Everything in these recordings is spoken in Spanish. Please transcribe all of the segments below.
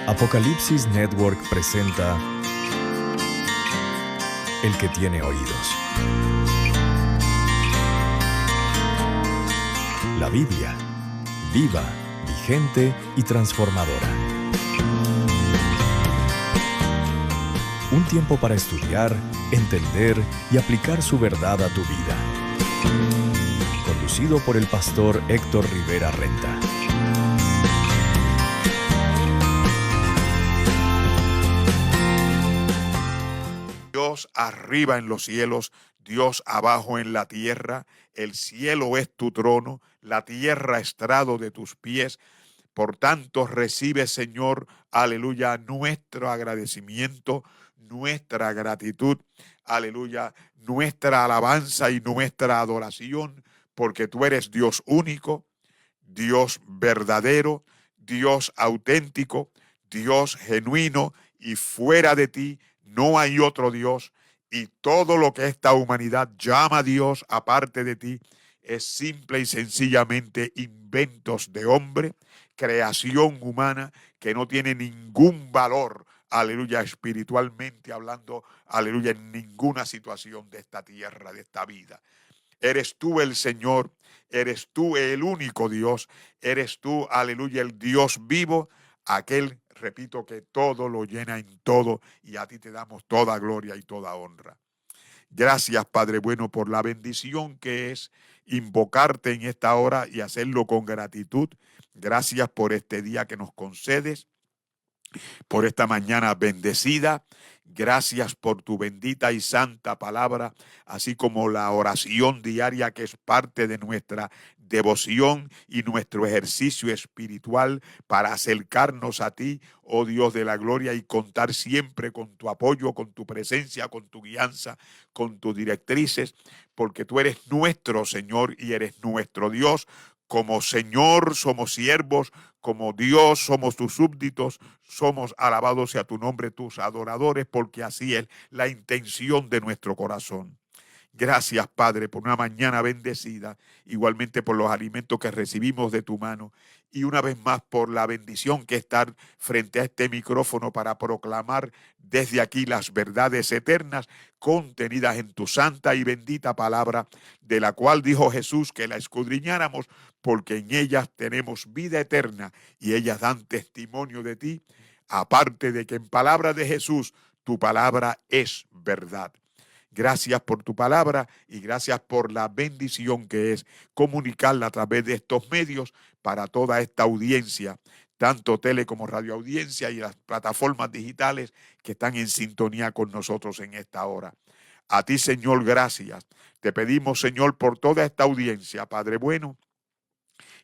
Apocalipsis Network presenta El que tiene oídos. La Biblia, viva, vigente y transformadora. Un tiempo para estudiar, entender y aplicar su verdad a tu vida. Conducido por el pastor Héctor Rivera Renta. Dios arriba en los cielos, Dios abajo en la tierra. El cielo es tu trono, la tierra estrado de tus pies. Por tanto, recibe, Señor, aleluya, nuestro agradecimiento, nuestra gratitud, aleluya, nuestra alabanza y nuestra adoración, porque tú eres Dios único, Dios verdadero, Dios auténtico, Dios genuino, y fuera de ti no hay otro Dios, y todo lo que esta humanidad llama Dios aparte de ti es simple y sencillamente inventos de hombre, creación humana que no tiene ningún valor, aleluya, espiritualmente hablando, aleluya, en ninguna situación de esta tierra, de esta vida. Eres tú el Señor, eres tú el único Dios, eres tú, aleluya, el Dios vivo, aquel, repito, que todo lo llena en todo, y a ti te damos toda gloria y toda honra. Gracias, Padre bueno, por la bendición que es invocarte en esta hora y hacerlo con gratitud. Gracias por este día que nos concedes, por esta mañana bendecida. Gracias por tu bendita y santa palabra, así como la oración diaria que es parte de nuestra devoción y nuestro ejercicio espiritual para acercarnos a ti, oh Dios de la gloria, y contar siempre con tu apoyo, con tu presencia, con tu guianza, con tus directrices, porque tú eres nuestro Señor y eres nuestro Dios. Como Señor somos siervos, como Dios somos tus súbditos, somos alabados sea tu nombre, tus adoradores, porque así es la intención de nuestro corazón. Gracias, Padre, por una mañana bendecida, igualmente por los alimentos que recibimos de tu mano, y una vez más por la bendición que estar frente a este micrófono para proclamar desde aquí las verdades eternas contenidas en tu santa y bendita palabra, de la cual dijo Jesús que la escudriñáramos, porque en ellas tenemos vida eterna y ellas dan testimonio de ti, aparte de que en palabra de Jesús tu palabra es verdad. Gracias por tu palabra y gracias por la bendición que es comunicarla a través de estos medios para toda esta audiencia, tanto tele como radio audiencia y las plataformas digitales que están en sintonía con nosotros en esta hora. A ti, Señor, gracias. Te pedimos, Señor, por toda esta audiencia, Padre bueno,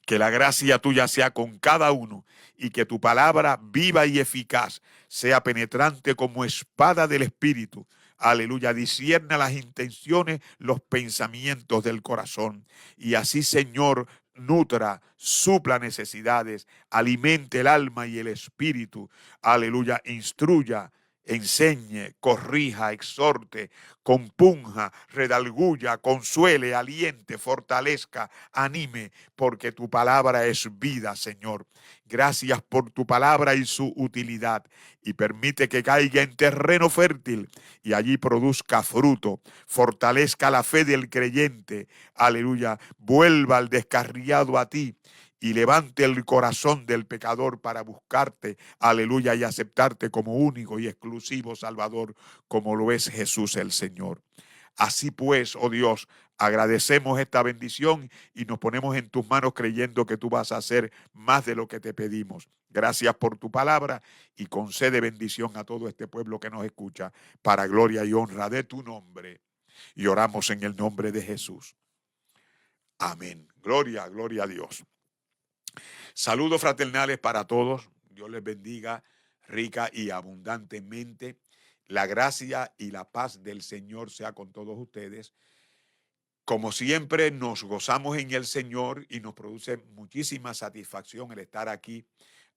que la gracia tuya sea con cada uno y que tu palabra viva y eficaz sea penetrante como espada del Espíritu. Aleluya, discierna las intenciones, los pensamientos del corazón. Y así, Señor, nutra, supla necesidades, alimente el alma y el espíritu. Aleluya, instruya, enseñe, corrija, exhorte, compunja, redarguya, consuele, aliente, fortalezca, anime, porque tu palabra es vida, Señor. Gracias por tu palabra y su utilidad, y permite que caiga en terreno fértil y allí produzca fruto, fortalezca la fe del creyente, aleluya, vuelva al descarriado a ti y levante el corazón del pecador para buscarte, aleluya, y aceptarte como único y exclusivo Salvador, como lo es Jesús el Señor. Así pues, oh Dios, agradecemos esta bendición y nos ponemos en tus manos creyendo que tú vas a hacer más de lo que te pedimos. Gracias por tu palabra y concede bendición a todo este pueblo que nos escucha para gloria y honra de tu nombre. Y oramos en el nombre de Jesús. Amén. Gloria, gloria a Dios. Saludos fraternales para todos. Dios les bendiga rica y abundantemente. La gracia y la paz del Señor sea con todos ustedes. Como siempre, nos gozamos en el Señor y nos produce muchísima satisfacción el estar aquí,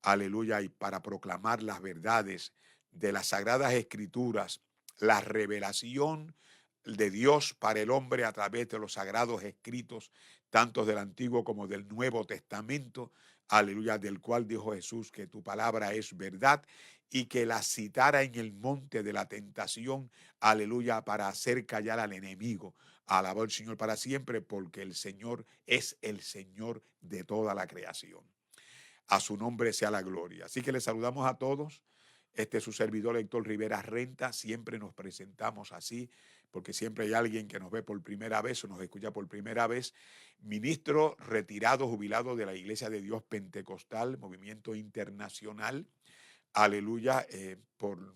aleluya, y para proclamar las verdades de las Sagradas Escrituras, la revelación de Dios para el hombre a través de los sagrados escritos, tanto del Antiguo como del Nuevo Testamento, aleluya, del cual dijo Jesús que tu palabra es verdad, y que la citara en el monte de la tentación, aleluya, para hacer callar al enemigo. Alabó al Señor para siempre, porque el Señor es el Señor de toda la creación. A su nombre sea la gloria. Así que les saludamos a todos. Este es su servidor Héctor Rivera Renta. Siempre nos presentamos así, porque siempre hay alguien que nos ve por primera vez o nos escucha por primera vez. Ministro retirado, jubilado de la Iglesia de Dios Pentecostal, Movimiento Internacional. Aleluya, por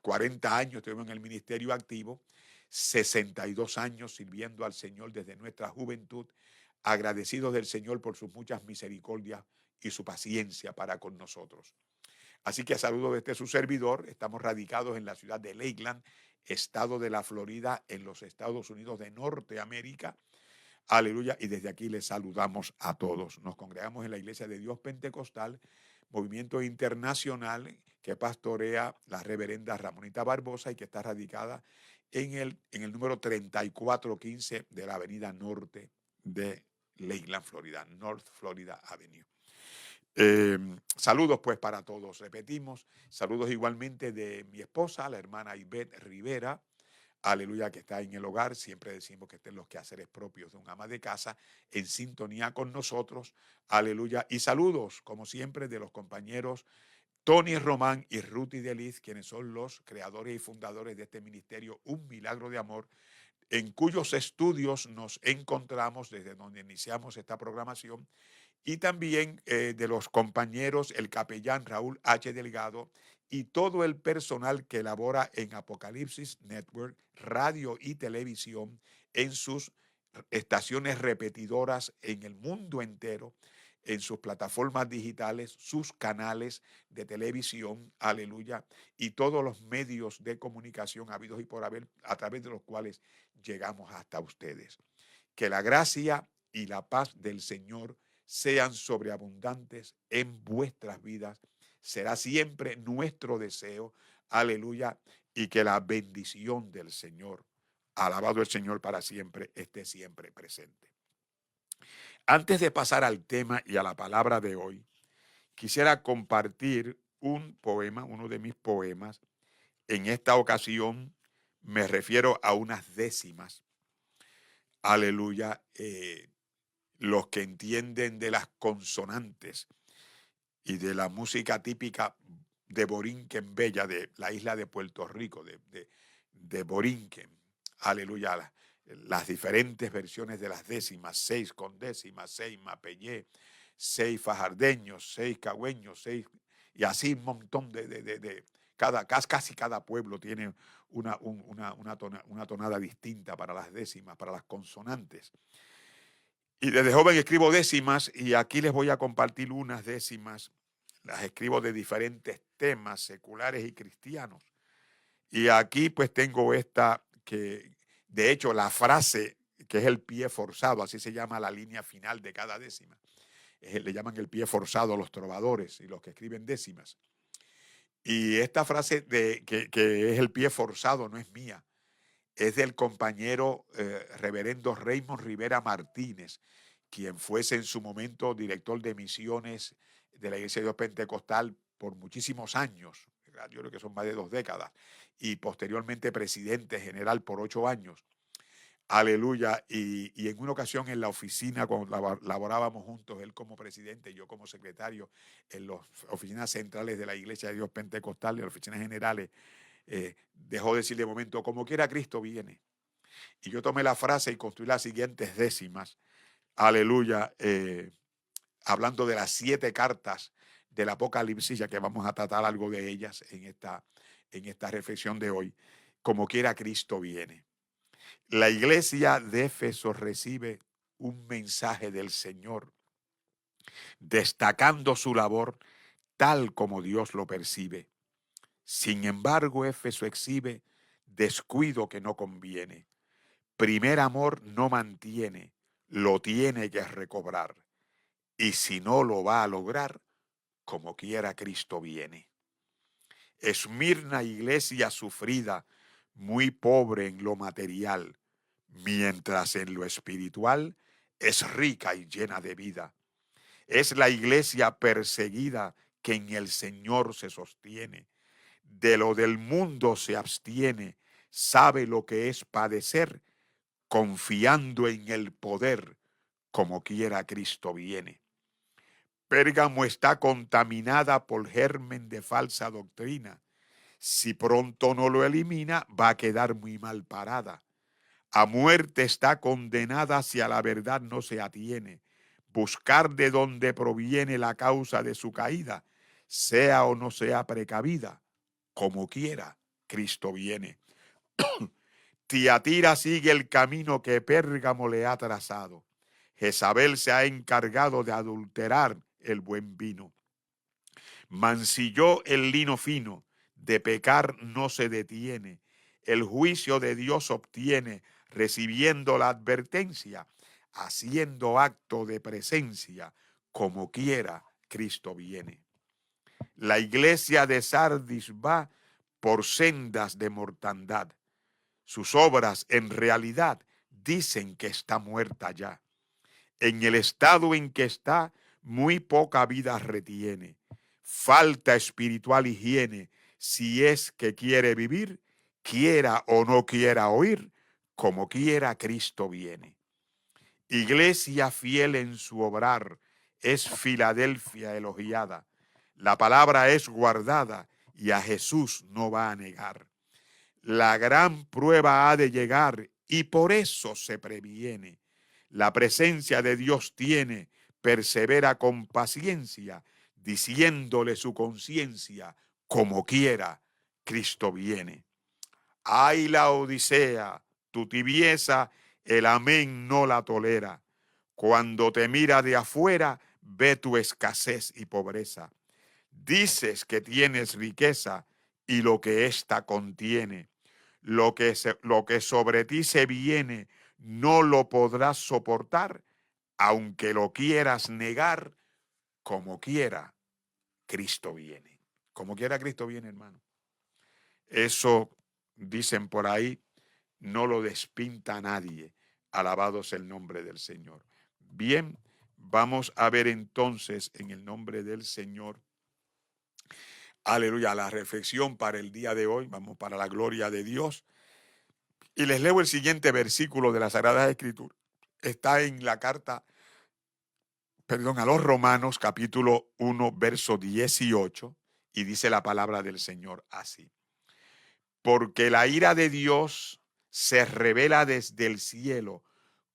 40 años estuvimos en el ministerio activo, 62 años sirviendo al Señor desde nuestra juventud, agradecidos del Señor por sus muchas misericordias y su paciencia para con nosotros. Así que saludo desde su servidor. Estamos radicados en la ciudad de Lakeland, estado de la Florida, en los Estados Unidos de Norteamérica. Aleluya, y desde aquí les saludamos a todos. Nos congregamos en la Iglesia de Dios Pentecostal, Movimiento Internacional, que pastorea la reverenda Ramonita Barbosa y que está radicada en el número 3415 de la avenida norte de Lakeland, Florida, North Florida Avenue. Saludos pues para todos, repetimos, saludos igualmente de mi esposa, la hermana Ivette Rivera, aleluya, que está en el hogar. Siempre decimos que estén los quehaceres propios de un ama de casa en sintonía con nosotros, aleluya, y saludos como siempre de los compañeros Tony Román y Ruthie Deliz, quienes son los creadores y fundadores de este ministerio Un Milagro de Amor, en cuyos estudios nos encontramos desde donde iniciamos esta programación, y también de los compañeros, el capellán Raúl H. Delgado y todo el personal que labora en Apocalipsis Network, radio y televisión, en sus estaciones repetidoras en el mundo entero, en sus plataformas digitales, sus canales de televisión, aleluya, y todos los medios de comunicación habidos y por haber, a través de los cuales llegamos hasta ustedes. Que la gracia y la paz del Señor sean sobreabundantes en vuestras vidas. Será siempre nuestro deseo, aleluya, y que la bendición del Señor, alabado el Señor para siempre, esté siempre presente. Antes de pasar al tema y a la palabra de hoy, quisiera compartir un poema, uno de mis poemas. En esta ocasión me refiero a unas décimas. Aleluya, los que entienden de las consonantes y de la música típica de Borinquen Bella, de la isla de Puerto Rico, de Borinquen, aleluya, las diferentes versiones de las décimas, 6 con décimas, 6 mapellé, 6 fajardeños, 6 cagüeños, 6, y así un montón casi cada pueblo tiene una tonada distinta para las décimas, para las consonantes. Y desde joven escribo décimas, y aquí les voy a compartir unas décimas. Las escribo de diferentes temas seculares y cristianos. Y aquí pues tengo esta que, de hecho, la frase que es el pie forzado, así se llama la línea final de cada décima. Le llaman el pie forzado a los trovadores y los que escriben décimas. Y esta frase que es el pie forzado no es mía. Es del compañero reverendo Raymond Rivera Martínez, quien fuese en su momento director de misiones de la Iglesia de Dios Pentecostal por muchísimos años, yo creo que son más de 2 décadas, y posteriormente presidente general por 8 años. Aleluya, y en una ocasión en la oficina, cuando laborábamos juntos, él como presidente y yo como secretario, en las oficinas centrales de la Iglesia de Dios Pentecostal, de las oficinas generales, dejó de decir de momento, como quiera Cristo viene. Y yo tomé la frase y construí las siguientes décimas, aleluya, hablando de las 7 cartas del Apocalipsis, ya que vamos a tratar algo de ellas en esta reflexión de hoy. Como quiera Cristo viene. La iglesia de Éfeso recibe un mensaje del Señor, destacando su labor tal como Dios lo percibe. Sin embargo, Éfeso exhibe descuido que no conviene. Primer amor no mantiene, lo tiene que recobrar. Y si no lo va a lograr, como quiera Cristo viene. Esmirna, iglesia sufrida, muy pobre en lo material, mientras en lo espiritual es rica y llena de vida. Es la iglesia perseguida que en el Señor se sostiene. De lo del mundo se abstiene, sabe lo que es padecer, confiando en el poder, como quiera Cristo viene. Pérgamo está contaminada por germen de falsa doctrina. Si pronto no lo elimina, va a quedar muy mal parada. A muerte está condenada si a la verdad no se atiene. Buscar de dónde proviene la causa de su caída, sea o no sea precavida, como quiera, Cristo viene. Tiatira sigue el camino que Pérgamo le ha trazado. Jezabel se ha encargado de adulterar el buen vino. Mancilló el lino fino, de pecar no se detiene. El juicio de Dios obtiene, recibiendo la advertencia, haciendo acto de presencia, como quiera Cristo viene. La iglesia de Sardis va por sendas de mortandad. Sus obras en realidad dicen que está muerta ya. En el estado en que está, muy poca vida retiene. Falta espiritual higiene. Si es que quiere vivir, quiera o no quiera oír, como quiera Cristo viene. Iglesia fiel en su obrar, es Filadelfia elogiada. La palabra es guardada y a Jesús no va a negar. La gran prueba ha de llegar y por eso se previene. La presencia de Dios tiene, persevera con paciencia, diciéndole su conciencia, como quiera, Cristo viene. Ay la odisea, tu tibieza, el amén no la tolera. Cuando te mira de afuera, ve tu escasez y pobreza. Dices que tienes riqueza y lo que ésta contiene. Lo que sobre ti se viene, no lo podrás soportar, aunque lo quieras negar, como quiera, Cristo viene. Como quiera, Cristo viene, hermano. Eso, dicen por ahí, no lo despinta nadie. Alabado sea el nombre del Señor. Bien, vamos a ver entonces en el nombre del Señor. Aleluya, la reflexión para el día de hoy. Vamos para la gloria de Dios. Y les leo el siguiente versículo de la Sagrada Escritura. Está en la carta, a los Romanos, capítulo 1, verso 18, y dice la palabra del Señor así. Porque la ira de Dios se revela desde el cielo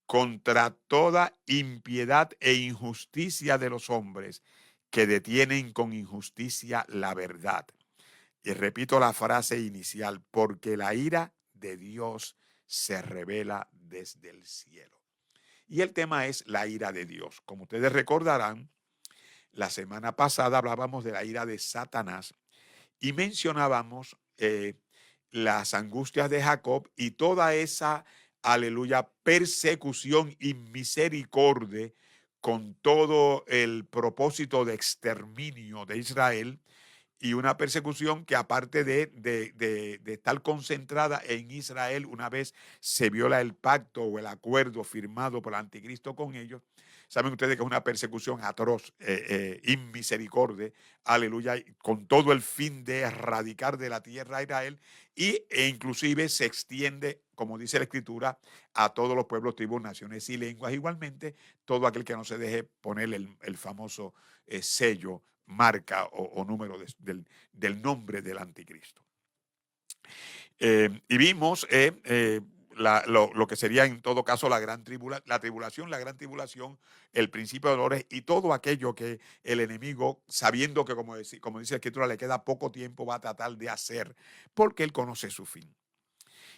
contra toda impiedad e injusticia de los hombres que detienen con injusticia la verdad. Y repito la frase inicial, porque la ira de Dios se revela desde el cielo. Y el tema es la ira de Dios. Como ustedes recordarán, la semana pasada hablábamos de la ira de Satanás y mencionábamos las angustias de Jacob y toda esa, aleluya, persecución y misericordia con todo el propósito de exterminio de Israel. Y una persecución que aparte de estar concentrada en Israel, una vez se viola el pacto o el acuerdo firmado por el anticristo con ellos, saben ustedes que es una persecución atroz, inmisericordia, aleluya, con todo el fin de erradicar de la tierra a Israel e inclusive se extiende, como dice la Escritura, a todos los pueblos, tribus, naciones y lenguas. Igualmente, todo aquel que no se deje poner el famoso sello, marca o número del nombre del anticristo. Y vimos lo que sería en todo caso la gran tribulación, el principio de dolores y todo aquello que el enemigo, sabiendo que como dice la Escritura, le queda poco tiempo, va a tratar de hacer, porque él conoce su fin.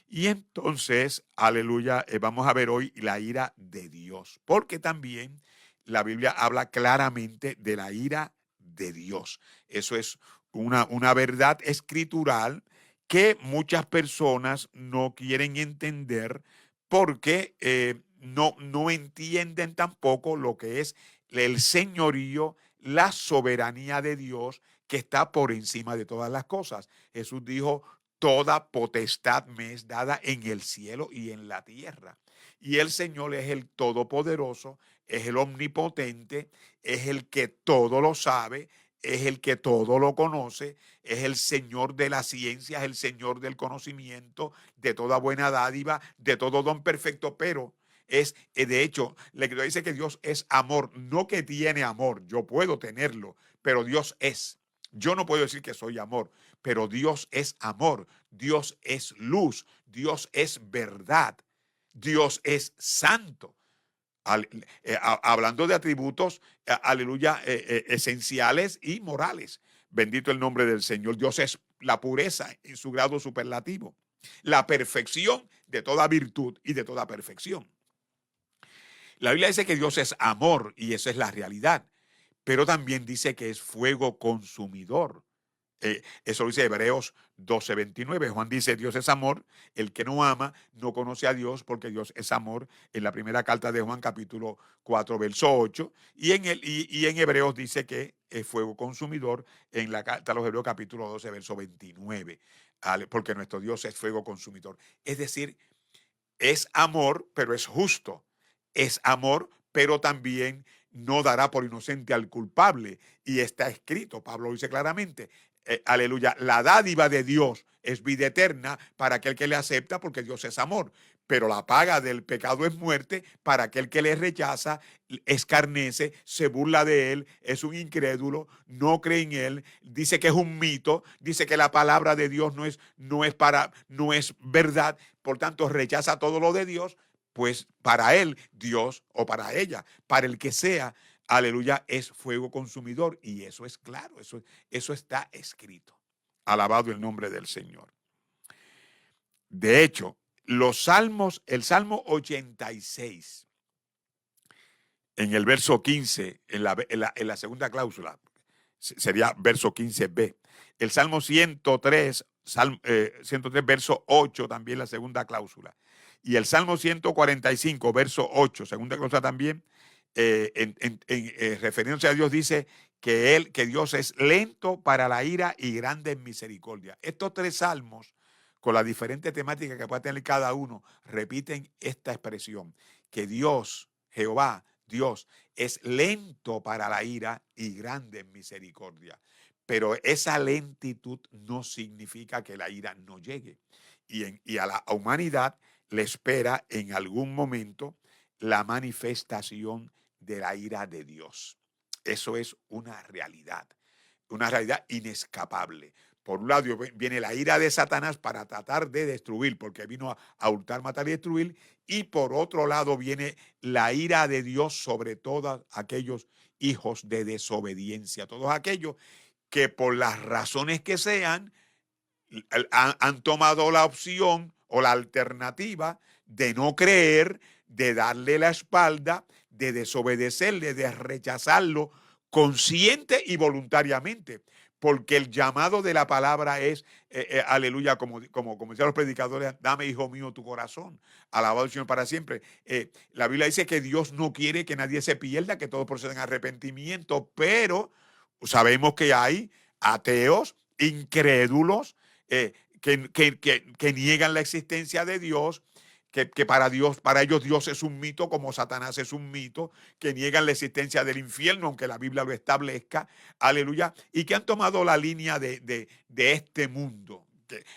Y entonces, aleluya, vamos a ver hoy la ira de Dios, porque también la Biblia habla claramente de la ira de Dios. Eso es una verdad escritural que muchas personas no quieren entender porque no entienden tampoco lo que es el señorío, la soberanía de Dios que está por encima de todas las cosas. Jesús dijo, toda potestad me es dada en el cielo y en la tierra. Y el Señor es el Todopoderoso, es el omnipotente, es el que todo lo sabe, es el que todo lo conoce, es el Señor de la ciencia, es el Señor del conocimiento, de toda buena dádiva, de todo don perfecto, pero es, de hecho, le dice que Dios es amor, no que tiene amor, yo puedo tenerlo, pero Dios es. Yo no puedo decir que soy amor, pero Dios es amor, Dios es luz, Dios es verdad, Dios es santo. Hablando de atributos, aleluya, esenciales y morales. Bendito el nombre del Señor. Dios es la pureza en su grado superlativo, la perfección de toda virtud y de toda perfección. La Biblia dice que Dios es amor y esa es la realidad, pero también dice que es fuego consumidor. Eso lo dice Hebreos 12:29. Juan dice, Dios es amor, el que no ama no conoce a Dios porque Dios es amor, en la primera carta de Juan capítulo 4 verso 8, y en Hebreos dice que es fuego consumidor en la carta a los Hebreos capítulo 12 verso 29, porque nuestro Dios es fuego consumidor. Es decir, es amor, pero es justo. Es amor, pero también no dará por inocente al culpable. Y está escrito, Pablo lo dice claramente, aleluya, la dádiva de Dios es vida eterna para aquel que le acepta, porque Dios es amor. Pero la paga del pecado es muerte para aquel que le rechaza, escarnece, se burla de él, es un incrédulo, no cree en él, dice que es un mito, dice que la palabra de Dios no es verdad, por tanto rechaza todo lo de Dios. Pues para él, Dios, o para ella, para el que sea, aleluya, es fuego consumidor. Y eso es claro, eso está escrito. Alabado el nombre del Señor. De hecho, los salmos, el Salmo 86, en el verso 15, en la segunda cláusula, sería verso 15b. El Salmo 103, 103, verso 8, también la segunda cláusula. Y el Salmo 145, verso 8, segunda cláusula también, refiriéndose a Dios, dice que Dios es lento para la ira y grande en misericordia. Estos tres salmos, con la diferente temática que puede tener cada uno, repiten esta expresión, que Dios, Jehová, Dios, es lento para la ira y grande en misericordia. Pero esa lentitud no significa que la ira no llegue. Y a la humanidad le espera en algún momento la manifestación de la ira de Dios. Eso es una realidad inescapable. Por un lado viene la ira de Satanás para tratar de destruir, porque vino a hurtar, matar y destruir, y por otro lado viene la ira de Dios sobre todos aquellos hijos de desobediencia, todos aquellos que por las razones que sean han tomado la opción o la alternativa de no creer, de darle la espalda, de desobedecerle, de rechazarlo consciente y voluntariamente. Porque el llamado de la palabra es, aleluya, como decían los predicadores, dame, hijo mío, tu corazón. Alabado el Señor para siempre. La Biblia dice que Dios no quiere que nadie se pierda, que todos procedan a arrepentimiento, pero sabemos que hay ateos, incrédulos, que niegan la existencia de Dios, que para ellos Dios es un mito, como Satanás es un mito, que niegan la existencia del infierno, aunque la Biblia lo establezca, aleluya, y que han tomado la línea de este mundo.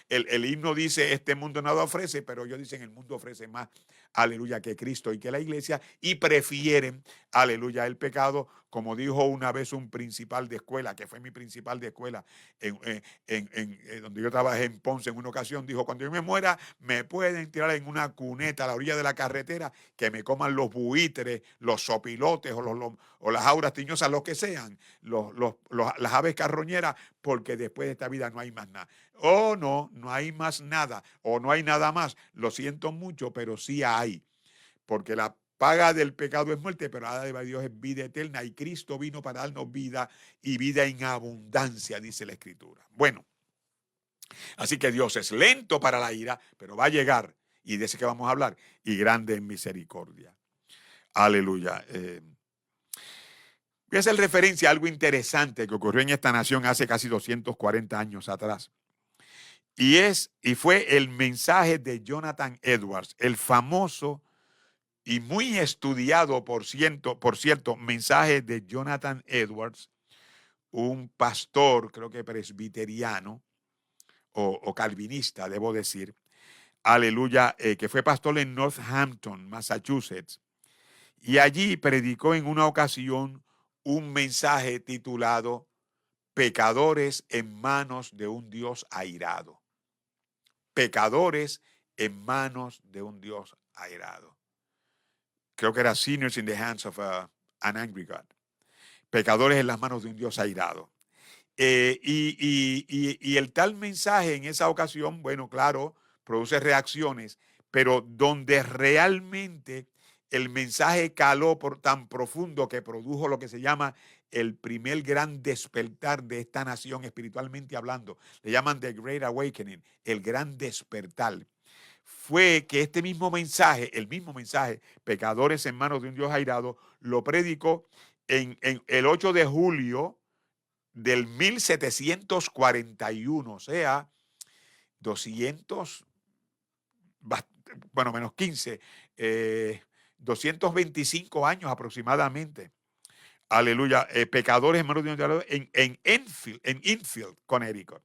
El himno dice, este mundo nada ofrece, pero ellos dicen, el mundo ofrece más, aleluya, que Cristo y que la iglesia, y prefieren, aleluya, el pecado, como dijo una vez un principal de escuela, que fue mi principal de escuela, donde yo trabajé en Ponce en una ocasión, dijo, cuando yo me muera, me pueden tirar en una cuneta a la orilla de la carretera, que me coman los buitres, los sopilotes o las auras tiñosas, lo que sean, las aves carroñeras, porque después de esta vida no hay más nada. Oh, no hay más nada, o no hay nada más. Lo siento mucho, pero sí hay, porque la paga del pecado es muerte, pero la dádiva de Dios es vida eterna, y Cristo vino para darnos vida y vida en abundancia, dice la Escritura. Bueno, así que Dios es lento para la ira, pero va a llegar, y de ese que vamos a hablar, y grande en misericordia. Aleluya. Voy a hacer referencia a algo interesante que ocurrió en esta nación hace casi 240 años atrás. Y fue el mensaje de Jonathan Edwards, el famoso y muy estudiado, por cierto, mensaje de Jonathan Edwards, un pastor, creo que presbiteriano o calvinista, debo decir, aleluya, que fue pastor en Northampton, Massachusetts, y allí predicó en una ocasión un mensaje titulado Pecadores en manos de un Dios airado. Pecadores en manos de un Dios airado. Creo que era Sinners in the Hands of an Angry God. Pecadores en las manos de un Dios airado. Y el tal mensaje en esa ocasión, bueno, claro, produce reacciones, pero donde realmente el mensaje caló por tan profundo que produjo lo que se llama el primer gran despertar de esta nación espiritualmente hablando, le llaman The Great Awakening, el gran despertar, fue que este mismo mensaje, el mismo mensaje, pecadores en manos de un Dios airado, lo predicó en el 8 de julio del 1741, o sea, 200, bueno, menos 15, 225 años aproximadamente. Aleluya, pecadores en manos de un Dios airado en Enfield, Connecticut.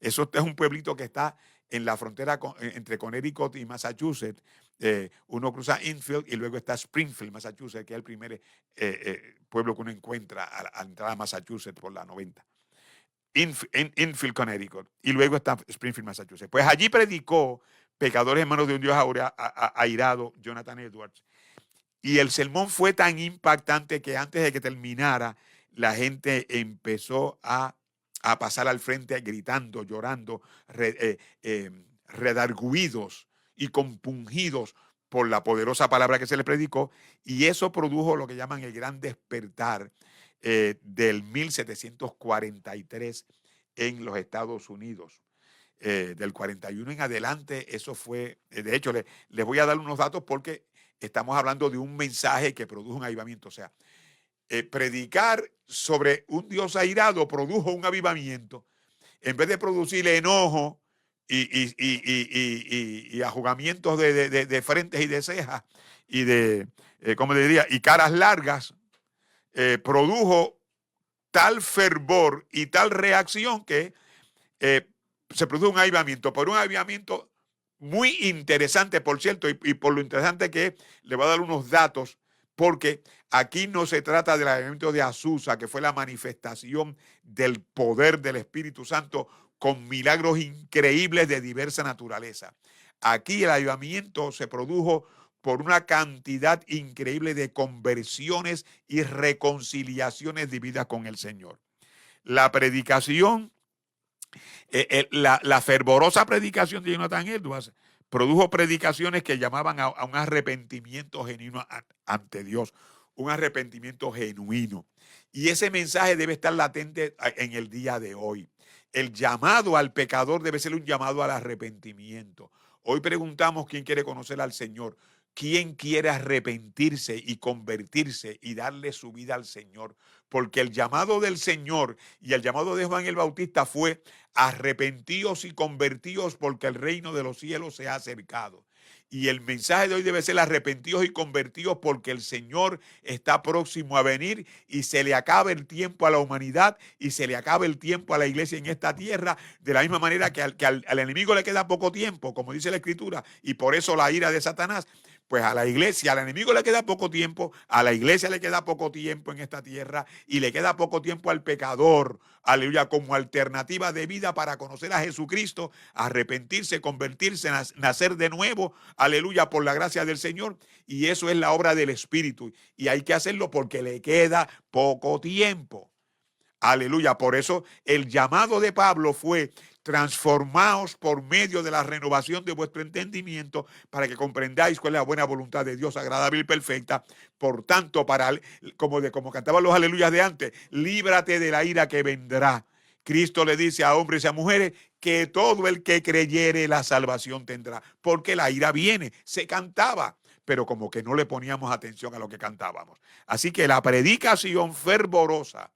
Eso es un pueblito que está en la frontera entre Connecticut y Massachusetts. Uno cruza Enfield y luego está Springfield, Massachusetts, que es el primer pueblo que uno encuentra al entrar a Massachusetts por la 90. Enfield, Connecticut. Y luego está Springfield, Massachusetts. Pues allí predicó Pecadores en manos de un Dios airado, Jonathan Edwards. Y el sermón fue tan impactante que antes de que terminara, la gente empezó a pasar al frente gritando, llorando, redarguidos y compungidos por la poderosa palabra que se le predicó, y eso produjo lo que llaman el gran despertar del 1743 en los Estados Unidos. Del 41 en adelante, eso fue, de hecho, les voy a dar unos datos porque estamos hablando de un mensaje que produjo un avivamiento, o sea, predicar sobre un Dios airado produjo un avivamiento. En vez de producir enojo y ajugamientos de frentes y de cejas y de, ¿cómo le diría? Y caras largas, produjo tal fervor y tal reacción que se produjo un avivamiento, por un avivamiento muy interesante, por cierto, y por lo interesante que es, le voy a dar unos datos, porque aquí no se trata del avivamiento de Azusa, que fue la manifestación del poder del Espíritu Santo con milagros increíbles de diversa naturaleza. Aquí el avivamiento se produjo por una cantidad increíble de conversiones y reconciliaciones vividas con el Señor. La predicación, la fervorosa predicación de Jonathan Edwards produjo predicaciones que llamaban a un arrepentimiento genuino ante Dios, un arrepentimiento genuino. Y ese mensaje debe estar latente en el día de hoy. El llamado al pecador debe ser un llamado al arrepentimiento. Hoy preguntamos quién quiere conocer al Señor, quién quiere arrepentirse y convertirse y darle su vida al Señor. Porque el llamado del Señor y el llamado de Juan el Bautista fue: arrepentíos y convertíos porque el reino de los cielos se ha acercado. Y el mensaje de hoy debe ser: arrepentíos y convertíos porque el Señor está próximo a venir y se le acaba el tiempo a la humanidad y se le acaba el tiempo a la iglesia en esta tierra, de la misma manera que al enemigo le queda poco tiempo, como dice la Escritura, y por eso la ira de Satanás. Pues a la iglesia, al enemigo le queda poco tiempo, a la iglesia le queda poco tiempo en esta tierra y le queda poco tiempo al pecador, aleluya, como alternativa de vida para conocer a Jesucristo, arrepentirse, convertirse, nacer de nuevo, aleluya, por la gracia del Señor. Y eso es la obra del Espíritu y hay que hacerlo porque le queda poco tiempo. Aleluya, por eso el llamado de Pablo fue: transformaos por medio de la renovación de vuestro entendimiento para que comprendáis cuál es la buena voluntad de Dios, agradable y perfecta. Por tanto, como cantaban los aleluyas de antes, líbrate de la ira que vendrá. Cristo le dice a hombres y a mujeres que todo el que creyere la salvación tendrá, porque la ira viene. Se cantaba, pero como que no le poníamos atención a lo que cantábamos. Así que la predicación fervorosa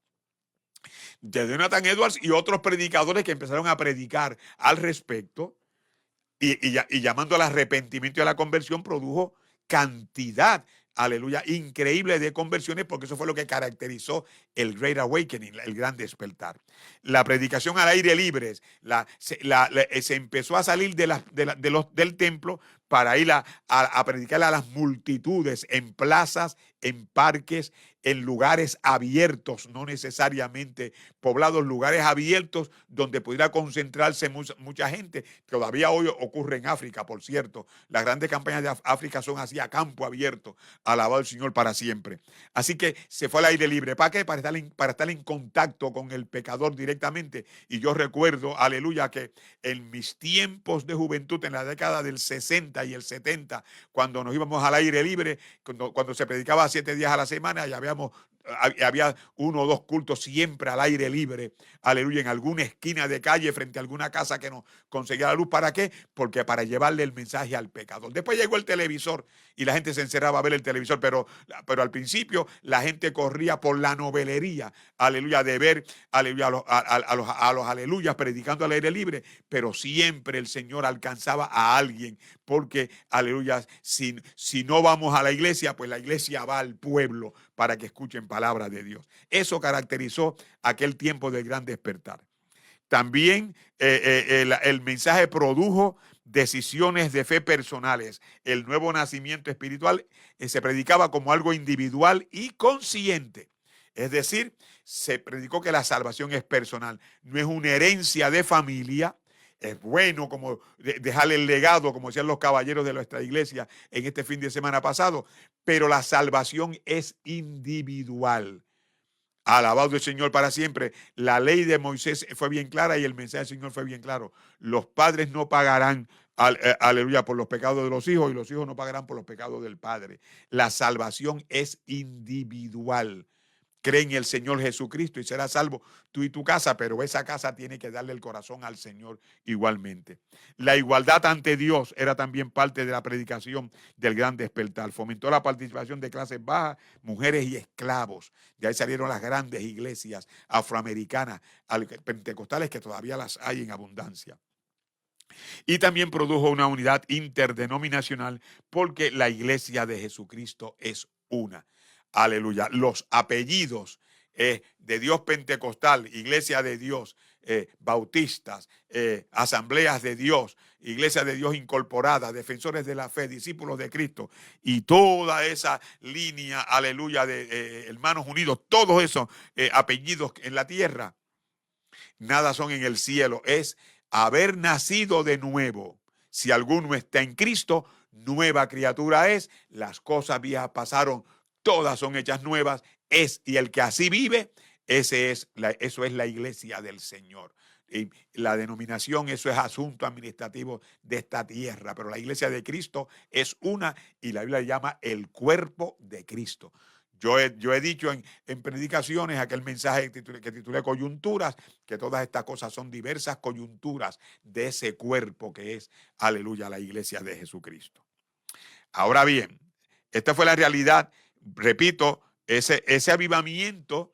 de Jonathan Edwards y otros predicadores que empezaron a predicar al respecto y llamando al arrepentimiento y a la conversión produjo cantidad, aleluya, increíble de conversiones, porque eso fue lo que caracterizó el Great Awakening, el gran despertar. La predicación al aire libre, se empezó a salir del templo para ir a predicar a las multitudes en plazas, en parques, en lugares abiertos, no necesariamente poblados, lugares abiertos donde pudiera concentrarse mucha gente. Todavía hoy ocurre en África, por cierto. Las grandes campañas de África son así, a campo abierto, alabado el Señor para siempre. Así que se fue al aire libre. ¿Para qué? Para estar en contacto con el pecador directamente. Y yo recuerdo, aleluya, que en mis tiempos de juventud, en la década del 60 y el 70, cuando nos íbamos al aire libre, cuando se predicaba 7 días a la semana, ya había 1 o 2 cultos siempre al aire libre, aleluya, en alguna esquina de calle, frente a alguna casa que nos conseguía la luz. ¿Para qué? Porque para llevarle el mensaje al pecador. Después llegó el televisor y la gente se encerraba a ver el televisor, pero al principio la gente corría por la novelería, aleluya, de ver, aleluya, a los aleluyas predicando al aire libre, pero siempre el Señor alcanzaba a alguien, porque, aleluya, si no vamos a la iglesia, pues la iglesia va al pueblo para que escuchen palabras de Dios. Eso caracterizó aquel tiempo del gran despertar. También el mensaje produjo decisiones de fe personales. El nuevo nacimiento espiritual se predicaba como algo individual y consciente. Es decir, se predicó que la salvación es personal, no es una herencia de familia. Es bueno como dejarle el legado, como decían los caballeros de nuestra iglesia en este fin de semana pasado, pero la salvación es individual. Alabado el Señor para siempre. La ley de Moisés fue bien clara y el mensaje del Señor fue bien claro. Los padres no pagarán, aleluya, por los pecados de los hijos, y los hijos no pagarán por los pecados del padre. La salvación es individual. Cree en el Señor Jesucristo y serás salvo tú y tu casa, pero esa casa tiene que darle el corazón al Señor igualmente. La igualdad ante Dios era también parte de la predicación del gran despertar. Fomentó la participación de clases bajas, mujeres y esclavos. De ahí salieron las grandes iglesias afroamericanas, pentecostales, que todavía las hay en abundancia. Y también produjo una unidad interdenominacional, porque la iglesia de Jesucristo es una. Aleluya. Los apellidos de Dios Pentecostal, Iglesia de Dios, bautistas, asambleas de Dios, Iglesia de Dios incorporada, defensores de la fe, discípulos de Cristo, y toda esa línea, aleluya, de hermanos unidos, todos esos apellidos en la tierra, nada son en el cielo, es haber nacido de nuevo. Si alguno está en Cristo, nueva criatura es, las cosas viejas pasaron, todas son hechas nuevas, y el que así vive, eso es la iglesia del Señor. Y la denominación, eso es asunto administrativo de esta tierra, pero la iglesia de Cristo es una, y la Biblia le llama el cuerpo de Cristo. Yo he dicho en predicaciones, aquel mensaje que titulé Coyunturas, que todas estas cosas son diversas coyunturas de ese cuerpo que es, aleluya, la iglesia de Jesucristo. Ahora bien, esta fue la realidad, repito, ese avivamiento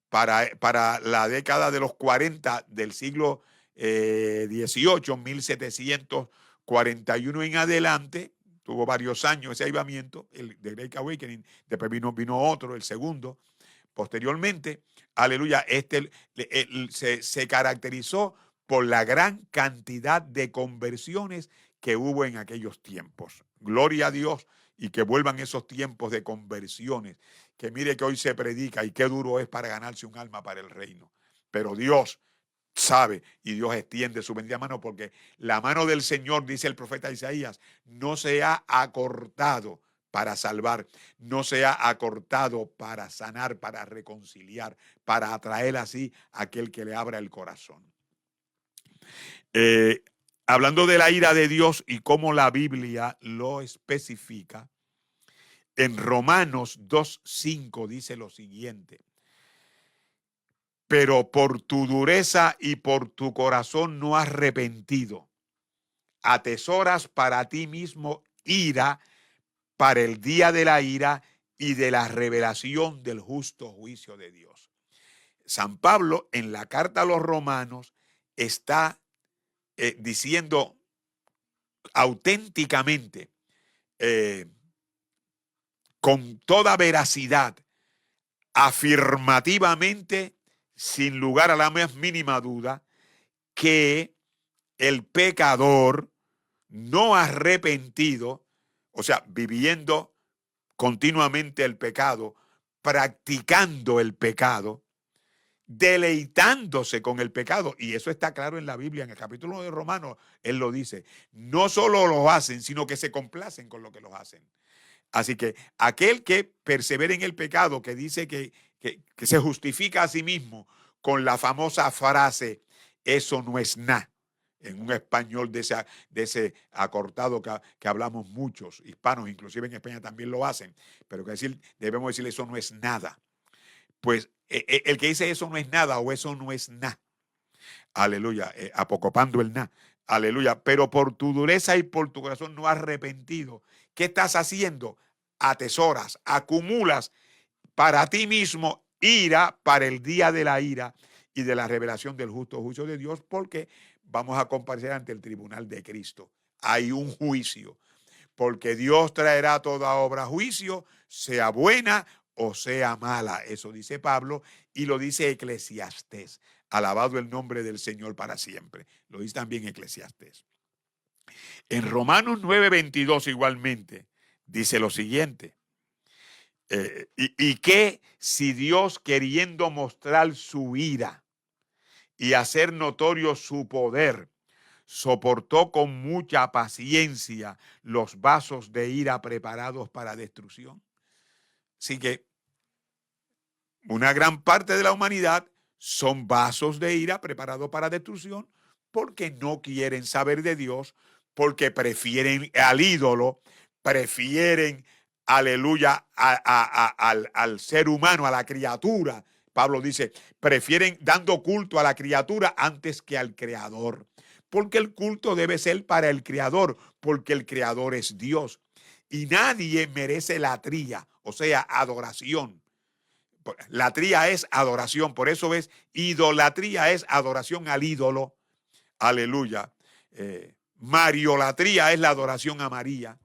para la década de los 40 del siglo XVIII, 1741 en adelante. Tuvo varios años ese avivamiento, el de Great Awakening. Después vino otro, el segundo. Posteriormente, aleluya, se caracterizó por la gran cantidad de conversiones que hubo en aquellos tiempos. Gloria a Dios, y que vuelvan esos tiempos de conversiones. Que mire que hoy se predica y qué duro es para ganarse un alma para el reino. Pero Dios sabe y Dios extiende su bendita mano, porque la mano del Señor, dice el profeta Isaías, no se ha acortado para salvar, no se ha acortado para sanar, para reconciliar, para atraer así a aquel que le abra el corazón. Hablando de la ira de Dios y cómo la Biblia lo especifica, en Romanos 2:5 dice lo siguiente: pero por tu dureza y por tu corazón no arrepentido, atesoras para ti mismo ira para el día de la ira y de la revelación del justo juicio de Dios. San Pablo, en la carta a los romanos, está diciendo auténticamente con toda veracidad, afirmativamente, sin lugar a la más mínima duda, que el pecador no arrepentido, o sea, viviendo continuamente el pecado, practicando el pecado, deleitándose con el pecado, y eso está claro en la Biblia, en el capítulo de Romanos, él lo dice, no solo lo hacen, sino que se complacen con lo que los hacen. Así que aquel que persevera en el pecado, que dice que se justifica a sí mismo con la famosa frase, eso no es nada, en un español de ese acortado que hablamos muchos hispanos, inclusive en España también lo hacen, pero debemos decir eso no es nada. Pues el que dice eso no es nada o eso no es nada, aleluya, apocopando el nada, aleluya, pero por tu dureza y por tu corazón no has arrepentido. ¿Qué estás haciendo? Atesoras, acumulas para ti mismo ira para el día de la ira y de la revelación del justo juicio de Dios, porque vamos a comparecer ante el tribunal de Cristo. Hay un juicio, porque Dios traerá toda obra a juicio, sea buena o sea mala. Eso dice Pablo y lo dice Eclesiastés. Alabado el nombre del Señor para siempre. Lo dice también Eclesiastés. En Romanos 9:22 igualmente dice lo siguiente. Y que si Dios, queriendo mostrar su ira y hacer notorio su poder, soportó con mucha paciencia los vasos de ira preparados para destrucción. Así que una gran parte de la humanidad son vasos de ira preparados para destrucción porque no quieren saber de Dios, porque prefieren al ídolo, prefieren, aleluya, al ser humano, a la criatura. Pablo dice, prefieren dando culto a la criatura antes que al Creador. Porque el culto debe ser para el Creador, porque el Creador es Dios. Y nadie merece latría, o sea, adoración. Latría es adoración, por eso ves, idolatría es adoración al ídolo, aleluya. Mariolatría es la adoración a María.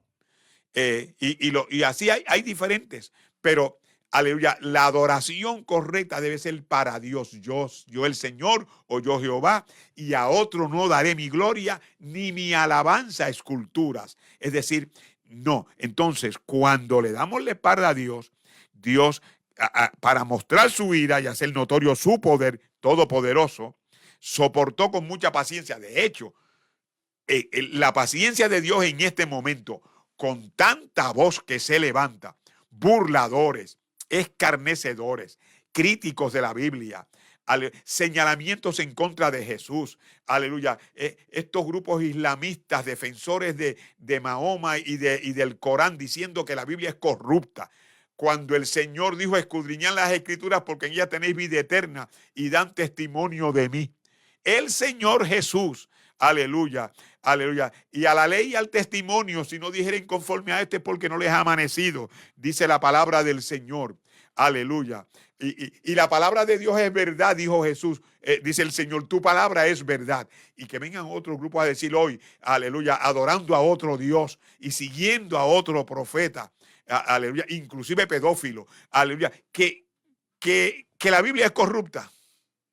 Y así hay diferentes, pero aleluya, la adoración correcta debe ser para Dios, yo el Señor o yo Jehová, y a otro no daré mi gloria ni mi alabanza a esculturas. Es decir, no. Entonces, cuando le damos la espalda a Dios, Dios, para mostrar su ira y hacer notorio su poder todopoderoso, soportó con mucha paciencia. De hecho, la paciencia de Dios en este momento, con tanta voz que se levanta, burladores, escarnecedores, críticos de la Biblia, señalamientos en contra de Jesús, aleluya, estos grupos islamistas, defensores de Mahoma y del Corán, diciendo que la Biblia es corrupta, cuando el Señor dijo, escudriñad las Escrituras porque en ellas tenéis vida eterna y dan testimonio de mí. El Señor Jesús, aleluya, aleluya, y a la ley y al testimonio, si no dijeren conforme a este, porque no les ha amanecido, dice la palabra del Señor, aleluya. Y la palabra de Dios es verdad, dijo Jesús, dice el Señor, tu palabra es verdad. Y que vengan otros grupos a decir hoy, aleluya, adorando a otro Dios y siguiendo a otro profeta, aleluya, inclusive pedófilo, aleluya, que la Biblia es corrupta.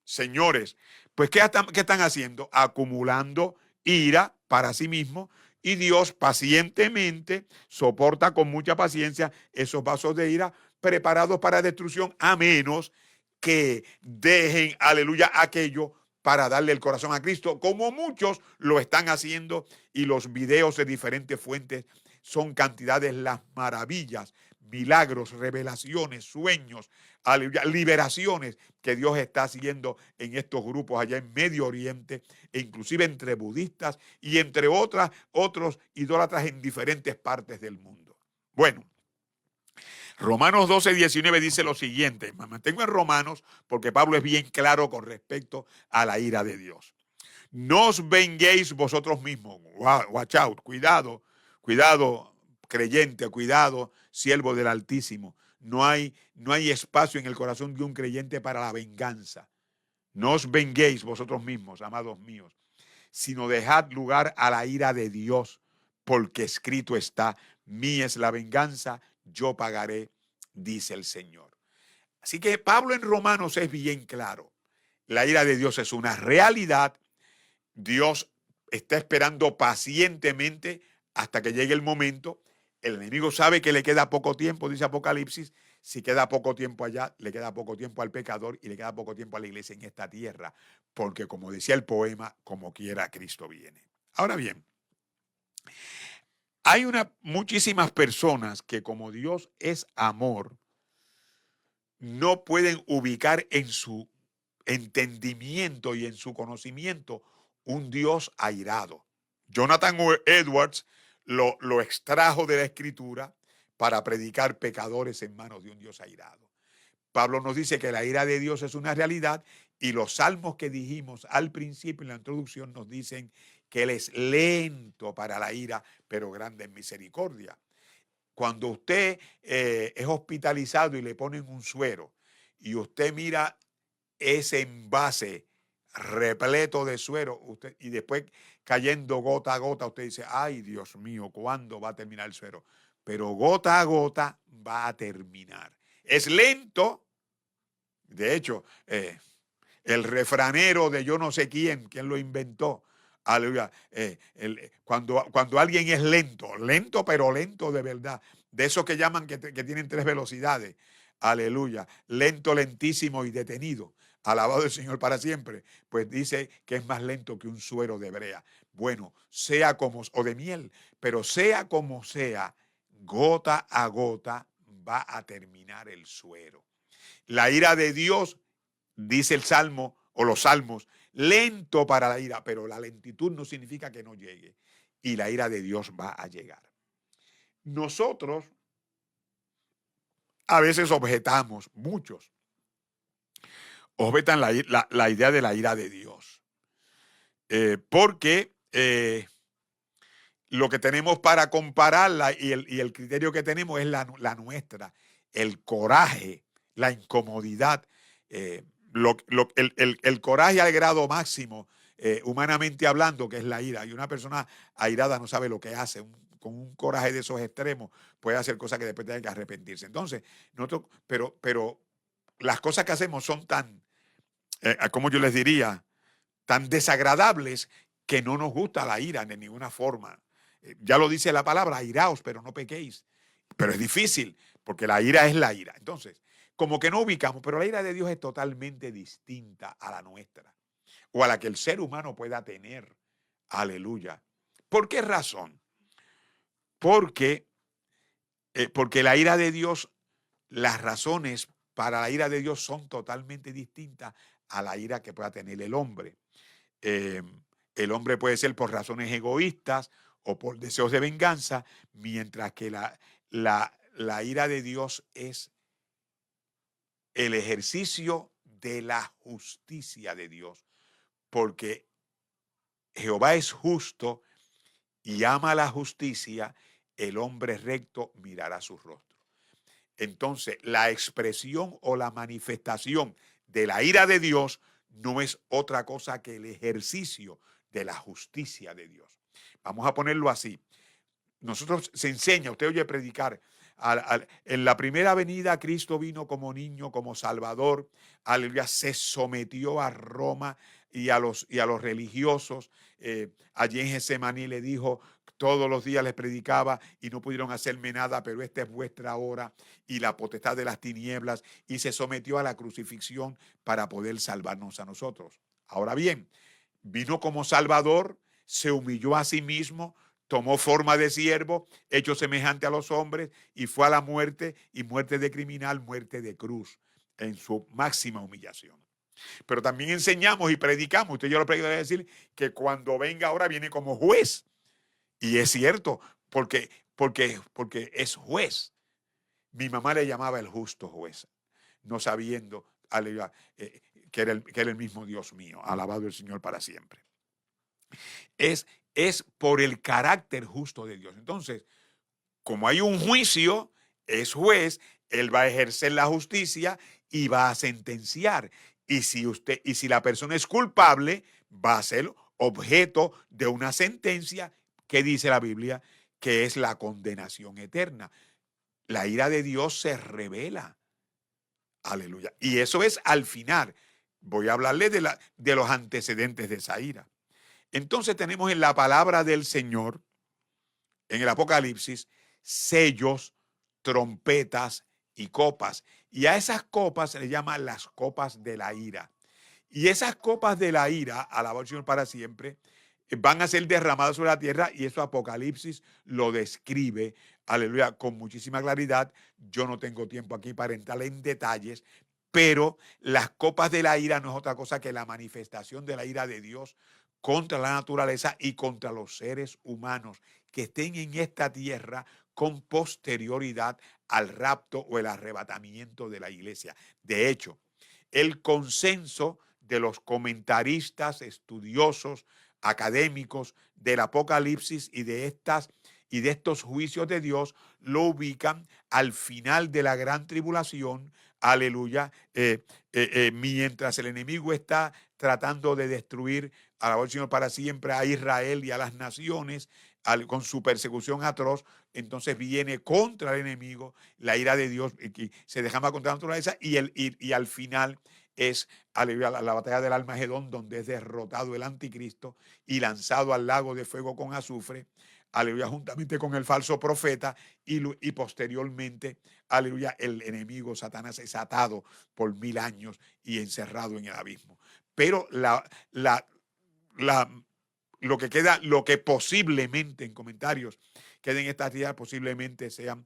Señores, pues ¿qué están haciendo? Acumulando ira para sí mismos, y Dios pacientemente soporta con mucha paciencia esos vasos de ira preparados para destrucción, a menos que dejen, aleluya, aquello para darle el corazón a Cristo, como muchos lo están haciendo, y los videos de diferentes fuentes son cantidades, las maravillas, milagros, revelaciones, sueños, aleluya, liberaciones que Dios está haciendo en estos grupos allá en Medio Oriente, e inclusive entre budistas y entre otros idólatras en diferentes partes del mundo. Bueno, Romanos 12:19 dice lo siguiente, me mantengo en Romanos porque Pablo es bien claro con respecto a la ira de Dios. No os venguéis vosotros mismos, watch out, cuidado, creyente, cuidado, siervo del Altísimo. No hay espacio en el corazón de un creyente para la venganza. No os venguéis vosotros mismos, amados míos, sino dejad lugar a la ira de Dios, porque escrito está, mía es la venganza, yo pagaré, dice el Señor. Así que Pablo en Romanos es bien claro. La ira de Dios es una realidad. Dios está esperando pacientemente hasta que llegue el momento. El enemigo sabe que le queda poco tiempo, dice Apocalipsis. Si queda poco tiempo allá, le queda poco tiempo al pecador y le queda poco tiempo a la iglesia en esta tierra. Porque como decía el poema, como quiera Cristo viene. Ahora bien, hay muchísimas personas que como Dios es amor, no pueden ubicar en su entendimiento y en su conocimiento un Dios airado. Jonathan Edwards lo extrajo de la Escritura para predicar pecadores en manos de un Dios airado. Pablo nos dice que la ira de Dios es una realidad y los salmos que dijimos al principio en la introducción nos dicen que Él es lento para la ira, pero grande en misericordia. Cuando usted es hospitalizado y le ponen un suero y usted mira ese envase repleto de suero y después cayendo gota a gota, usted dice, ay Dios mío, ¿cuándo va a terminar el suero? Pero gota a gota va a terminar. Es lento. De hecho, el refranero de yo no sé quién lo inventó. Aleluya. Cuando alguien es lento pero lento de verdad, de esos que llaman que tienen 3 velocidades. Aleluya. Lento, lentísimo y detenido. Alabado el Señor para siempre. Pues dice que es más lento que un suero de brea. Bueno, o de miel, pero sea como sea, gota a gota va a terminar el suero. La ira de Dios, dice el Salmo o los Salmos, lento para la ira, pero la lentitud no significa que no llegue. Y la ira de Dios va a llegar. Nosotros a veces objetamos, muchos objetan la idea de la ira de Dios. Porque lo que tenemos para compararla y el criterio que tenemos es la nuestra, el coraje, la incomodidad, el coraje al grado máximo, humanamente hablando, que es la ira. Y una persona airada no sabe lo que hace. Con un coraje de esos extremos puede hacer cosas que después tenga que arrepentirse. Entonces, pero las cosas que hacemos son tan, como yo les diría, tan desagradables que no nos gusta la ira de ninguna forma. Ya lo dice la palabra, airaos, pero no pequéis. Pero es difícil, porque la ira es la ira. Entonces, como que no ubicamos, pero la ira de Dios es totalmente distinta a la nuestra, o a la que el ser humano pueda tener. Aleluya. ¿Por qué razón? Porque la ira de Dios, las razones para la ira de Dios son totalmente distintas a la ira que pueda tener el hombre. El hombre puede ser por razones egoístas o por deseos de venganza, mientras que la ira de Dios es el ejercicio de la justicia de Dios, porque Jehová es justo y ama la justicia, el hombre recto mirará su rostro. Entonces, la expresión o la manifestación de la ira de Dios no es otra cosa que el ejercicio de la justicia de Dios. Vamos a ponerlo así. Nosotros se enseña, usted oye predicar, en la primera venida Cristo vino como niño, como Salvador, aleluya, se sometió a Roma y a los religiosos. Allí en Getsemaní le dijo, todos los días les predicaba y no pudieron hacerme nada, pero esta es vuestra hora y la potestad de las tinieblas, y se sometió a la crucifixión para poder salvarnos a nosotros. Ahora bien, vino como Salvador, se humilló a sí mismo, tomó forma de siervo, hecho semejante a los hombres, y fue a la muerte, y muerte de criminal, muerte de cruz, en su máxima humillación. Pero también enseñamos y predicamos, usted yo lo predico, decir que cuando venga ahora viene como juez. Y es cierto, porque es juez. Mi mamá le llamaba el justo juez, no sabiendo que era el mismo Dios mío. Alabado el Señor para siempre. Es por el carácter justo de Dios. Entonces, como hay un juicio, es juez, él va a ejercer la justicia y va a sentenciar. Y si la persona es culpable, va a ser objeto de una sentencia que dice la Biblia que es la condenación eterna. la ira de Dios se revela. Aleluya. Y eso es al final. Voy a hablarle de los antecedentes de esa ira. Entonces tenemos en la palabra del Señor, en el Apocalipsis, sellos, trompetas y copas. Y a esas copas se le llaman las copas de la ira. Y esas copas de la ira, alabado al Señor para siempre, van a ser derramadas sobre la tierra, y eso Apocalipsis lo describe, aleluya, con muchísima claridad. Yo no tengo tiempo aquí para entrar en detalles, pero las copas de la ira no es otra cosa que la manifestación de la ira de Dios contra la naturaleza y contra los seres humanos que estén en esta tierra con posterioridad al rapto o el arrebatamiento de la iglesia. De hecho, el consenso de los comentaristas, estudiosos, académicos del Apocalipsis y de estos juicios de Dios lo ubican al final de la gran tribulación, aleluya, mientras el enemigo está tratando de destruir, alabado el Señor para siempre, a Israel y a las naciones con su persecución atroz. Entonces viene contra el enemigo la ira de Dios, y se derrama contra la naturaleza, y al final es, aleluya, la batalla del Armagedón, donde es derrotado el anticristo y lanzado al lago de fuego con azufre, aleluya, juntamente con el falso profeta, y posteriormente, aleluya, el enemigo Satanás es atado por 1000 años y encerrado en el abismo. Pero lo que queda, lo que posiblemente en comentarios queden estas días, posiblemente sean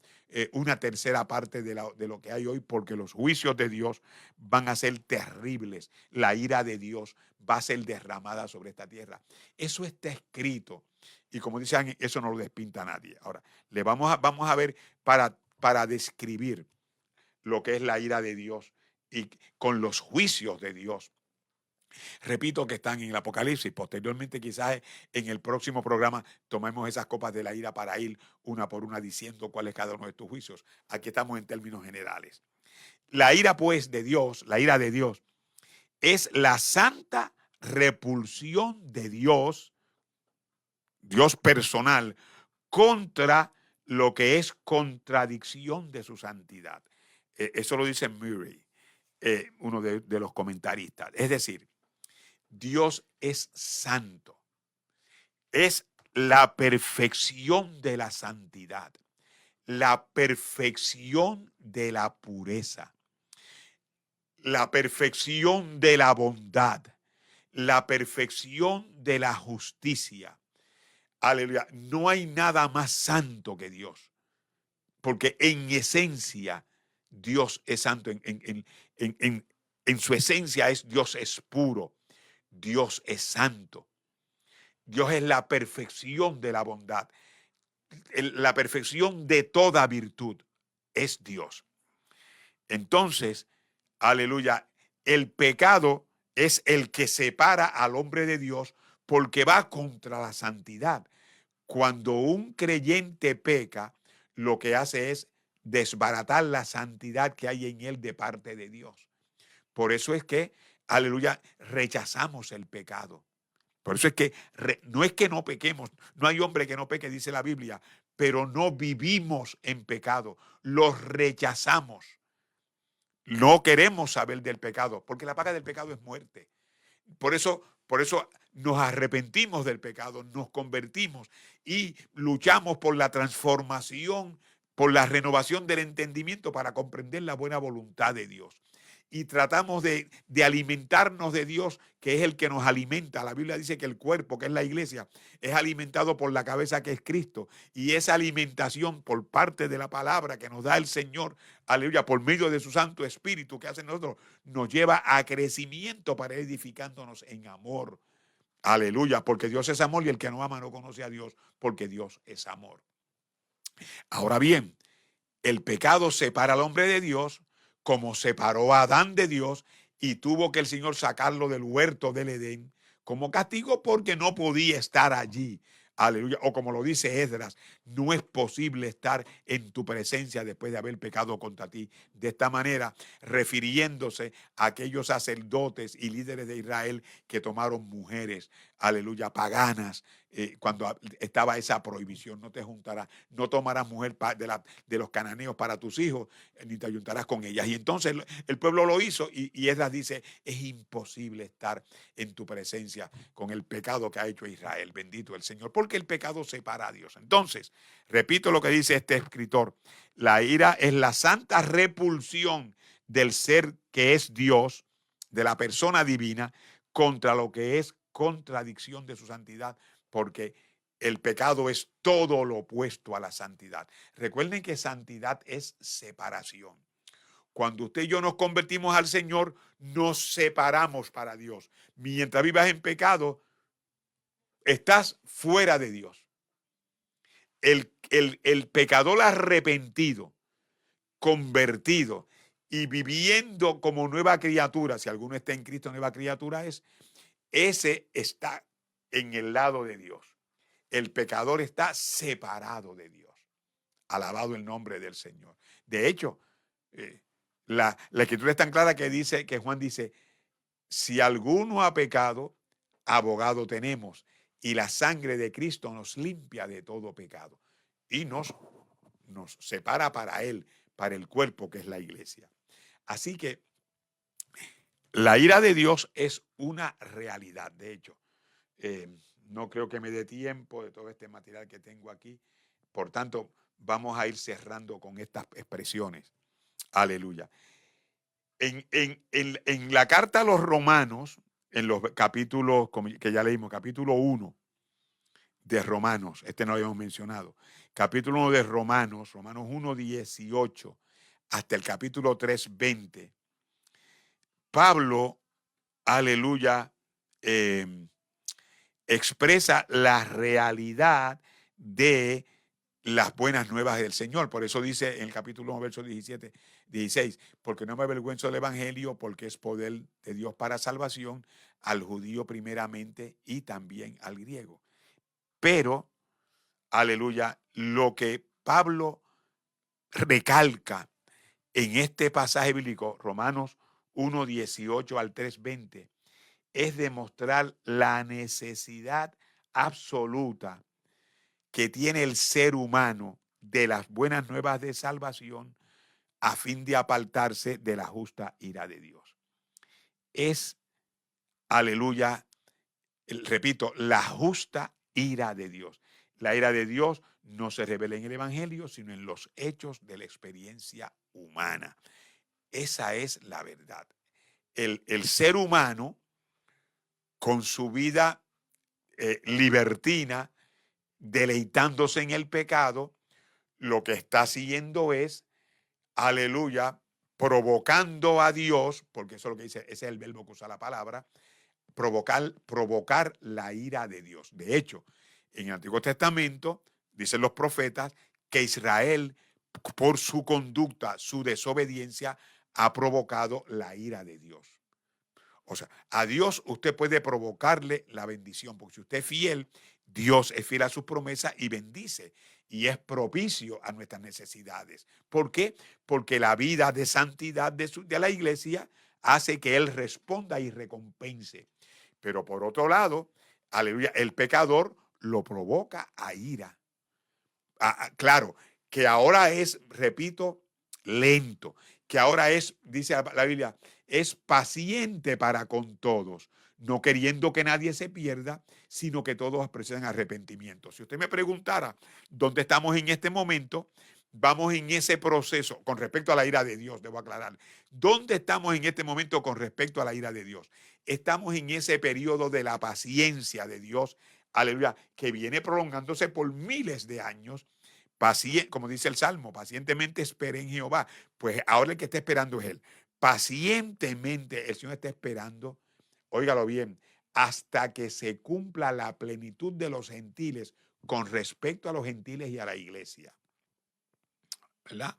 una tercera parte de lo que hay hoy, porque los juicios de Dios van a ser terribles. La ira de Dios va a ser derramada sobre esta tierra. Eso está escrito. Y como dicen, eso no lo despinta nadie. Ahora, vamos a ver para describir lo que es la ira de Dios y con los juicios de Dios. Repito que están en el Apocalipsis. Posteriormente, quizás en el próximo programa, tomemos esas copas de la ira para ir una por una diciendo cuál es cada uno de estos juicios. Aquí estamos en términos generales. La ira, pues, de Dios, la ira de Dios, es la santa repulsión de Dios, Dios personal, contra lo que es contradicción de su santidad. Eso lo dice Murray, uno de los comentaristas. Es decir, Dios es santo, es la perfección de la santidad, la perfección de la pureza, la perfección de la bondad, la perfección de la justicia. Aleluya, no hay nada más santo que Dios, porque en esencia Dios es santo, en su esencia Dios es puro. Dios es santo. Dios es la perfección de la bondad. La perfección de toda virtud es Dios. Entonces, aleluya, el pecado es el que separa al hombre de Dios, porque va contra la santidad. Cuando un creyente peca, lo que hace es desbaratar la santidad que hay en él de parte de Dios. Por eso es que, aleluya, rechazamos el pecado. Por eso es que no es que no pequemos, no hay hombre que no peque, dice la Biblia, pero no vivimos en pecado, los rechazamos. No queremos saber del pecado, porque la paga del pecado es muerte. Por eso nos arrepentimos del pecado, nos convertimos y luchamos por la transformación, por la renovación del entendimiento para comprender la buena voluntad de Dios. Y tratamos de alimentarnos de Dios, que es el que nos alimenta. La Biblia dice que el cuerpo, que es la iglesia, es alimentado por la cabeza, que es Cristo. Y esa alimentación por parte de la palabra que nos da el Señor, aleluya, por medio de su Santo Espíritu que hace en nosotros, nos lleva a crecimiento para edificándonos en amor. Aleluya, porque Dios es amor, y el que no ama no conoce a Dios, porque Dios es amor. Ahora bien, el pecado separa al hombre de Dios, como separó a Adán de Dios, y tuvo que el Señor sacarlo del huerto del Edén como castigo, porque no podía estar allí. Aleluya. O como lo dice Esdras, no es posible estar en tu presencia después de haber pecado contra ti. De esta manera, refiriéndose a aquellos sacerdotes y líderes de Israel que tomaron mujeres, aleluya, paganas, cuando estaba esa prohibición: no te juntarás, no tomarás mujer de los cananeos para tus hijos, ni te juntarás con ellas. Y entonces el pueblo lo hizo, y Esdras dice: es imposible estar en tu presencia con el pecado que ha hecho Israel. Bendito el Señor, porque el pecado separa a Dios. Entonces, repito lo que dice este escritor: la ira es la santa repulsión del ser que es Dios, de la persona divina, contra lo que es contradicción de su santidad, porque el pecado es todo lo opuesto a la santidad. Recuerden que santidad es separación. Cuando usted y yo nos convertimos al Señor, nos separamos para Dios. Mientras vivas en pecado, estás fuera de Dios. El pecador arrepentido, convertido y viviendo como nueva criatura, si alguno está en Cristo, nueva criatura es, ese está en el lado de Dios. El pecador está separado de Dios. Alabado el nombre del Señor. De hecho, la escritura es tan clara que dice, que Juan dice: si alguno ha pecado, abogado tenemos, y la sangre de Cristo nos limpia de todo pecado y nos separa para Él, para el cuerpo que es la iglesia. Así que la ira de Dios es una realidad. De hecho, no creo que me dé tiempo de todo este material que tengo aquí. Por tanto, vamos a ir cerrando con estas expresiones. Aleluya. En la carta a los Romanos, en los capítulos que ya leímos, capítulo 1 de Romanos, este no lo habíamos mencionado, capítulo 1 de Romanos, Romanos 1:18 hasta el capítulo 3:20, Pablo, aleluya, expresa la realidad de las buenas nuevas del Señor. Por eso dice en el capítulo 1, versos 16, porque no me avergüenzo del evangelio, porque es poder de Dios para salvación al judío primeramente y también al griego. Pero, aleluya, lo que Pablo recalca en este pasaje bíblico, Romanos 1:18 al 3:20, es demostrar la necesidad absoluta que tiene el ser humano de las buenas nuevas de salvación a fin de apartarse de la justa ira de Dios. Es, aleluya, repito, la justa ira de Dios. La ira de Dios no se revela en el evangelio, sino en los hechos de la experiencia humana. Esa es la verdad. El ser humano, con su vida libertina, deleitándose en el pecado, lo que está haciendo es, aleluya, provocando a Dios, porque eso es lo que dice, ese es el verbo que usa la palabra, provocar la ira de Dios. De hecho, en el Antiguo Testamento dicen los profetas que Israel, por su conducta, su desobediencia, ha provocado la ira de Dios. O sea, a Dios usted puede provocarle la bendición, porque si usted es fiel, Dios es fiel a sus promesas y bendice, y es propicio a nuestras necesidades. ¿Por qué? Porque la vida de santidad de la iglesia hace que Él responda y recompense. Pero por otro lado, aleluya, el pecador lo provoca a ira. Claro, que ahora es, repito, lento, que ahora es, dice la Biblia, es paciente para con todos, no queriendo que nadie se pierda, sino que todos expresen arrepentimiento. Si usted me preguntara dónde estamos en este momento, vamos en ese proceso con respecto a la ira de Dios, debo aclarar. ¿Dónde estamos en este momento con respecto a la ira de Dios? Estamos en ese periodo de la paciencia de Dios, aleluya, que viene prolongándose por miles de años. Como dice el Salmo, pacientemente espere en Jehová. Pues ahora el que está esperando es Él. Pacientemente el Señor está esperando, óigalo bien, hasta que se cumpla la plenitud de los gentiles con respecto a los gentiles y a la iglesia, ¿verdad?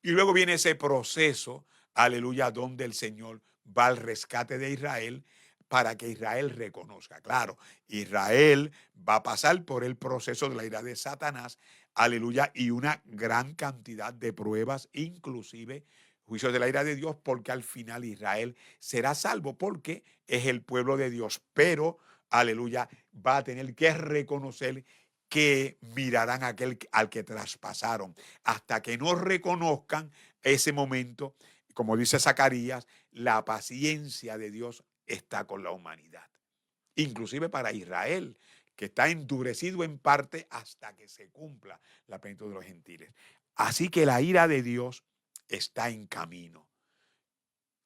Y luego viene ese proceso, aleluya, donde el Señor va al rescate de Israel para que Israel reconozca. Claro, Israel va a pasar por el proceso de la ira de Satanás, aleluya, y una gran cantidad de pruebas, inclusive juicios de la ira de Dios, porque al final Israel será salvo, porque es el pueblo de Dios. Pero, aleluya, va a tener que reconocer que mirarán a aquel al que traspasaron. Hasta que no reconozcan ese momento, como dice Zacarías, la paciencia de Dios está con la humanidad. Inclusive para Israel, que está endurecido en parte hasta que se cumpla la plenitud de los gentiles. Así que la ira de Dios está en camino.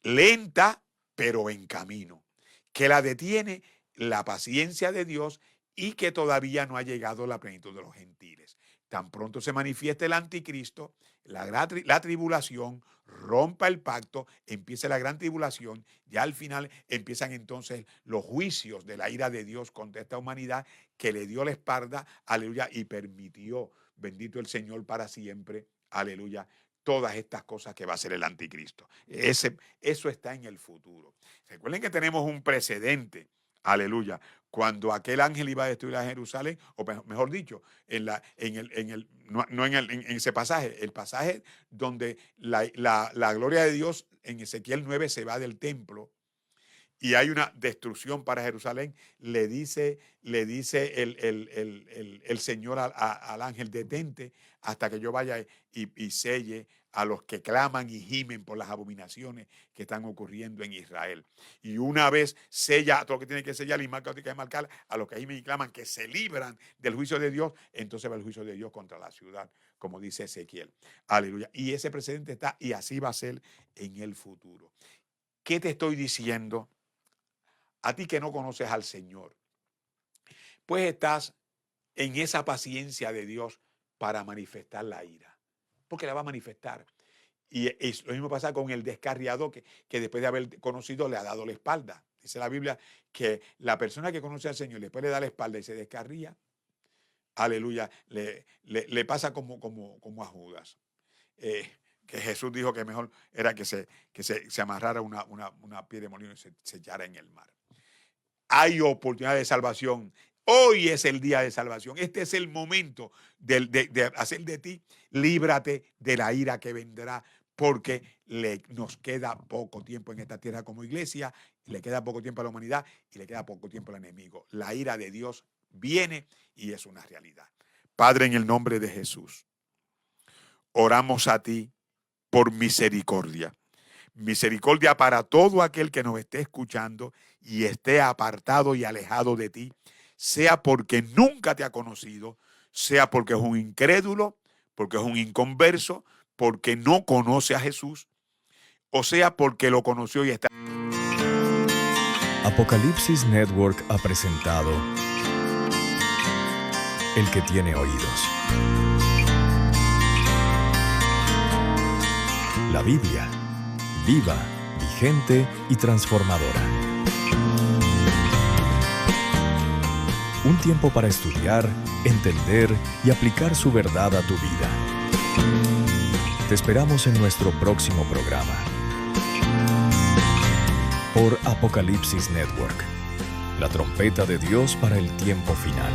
Lenta, pero en camino. Que la detiene la paciencia de Dios y que todavía no ha llegado la plenitud de los gentiles. Tan pronto se manifieste el anticristo, la tribulación, rompa el pacto, empieza la gran tribulación, ya al final empiezan entonces los juicios de la ira de Dios contra esta humanidad que le dio la espalda, aleluya, y permitió, bendito el Señor para siempre, aleluya, todas estas cosas que va a hacer el anticristo. Eso está en el futuro. Recuerden que tenemos un precedente, aleluya, cuando aquel ángel iba a destruir a Jerusalén, o mejor dicho, en ese pasaje, el pasaje donde la gloria de Dios en Ezequiel 9 se va del templo y hay una destrucción para Jerusalén, le dice el Señor al ángel: detente hasta que yo vaya y selle a los que claman y gimen por las abominaciones que están ocurriendo en Israel. Y una vez sella todo lo que tiene que sellar y marca lo que tiene que marcar, a los que gimen y claman, que se libran del juicio de Dios, entonces va el juicio de Dios contra la ciudad, como dice Ezequiel. Aleluya. Y ese precedente está, y así va a ser en el futuro. ¿Qué te estoy diciendo? A ti que no conoces al Señor, pues estás en esa paciencia de Dios para manifestar la ira, porque la va a manifestar. Y lo mismo pasa con el descarriado que después de haber conocido le ha dado la espalda. Dice la Biblia que la persona que conoce al Señor después le da la espalda y se descarría, aleluya, le pasa como a Judas. Que Jesús dijo que mejor era que se amarrara una pie de molino y se echara en el mar. Hay oportunidad de salvación. Hoy es el día de salvación. Este es el momento de hacer de ti, líbrate de la ira que vendrá, porque nos queda poco tiempo en esta tierra como iglesia, le queda poco tiempo a la humanidad y le queda poco tiempo al enemigo. La ira de Dios viene y es una realidad. Padre, en el nombre de Jesús, oramos a ti por misericordia. Misericordia para todo aquel que nos esté escuchando y esté apartado y alejado de ti, sea porque nunca te ha conocido, sea porque es un incrédulo, porque es un inconverso, porque no conoce a Jesús, o sea porque lo conoció y está. Apocalipsis Network ha presentado El que tiene oídos. La Biblia, viva, vigente y transformadora. Un tiempo para estudiar, entender y aplicar su verdad a tu vida. Te esperamos en nuestro próximo programa. Por Apocalipsis Network, la trompeta de Dios para el tiempo final.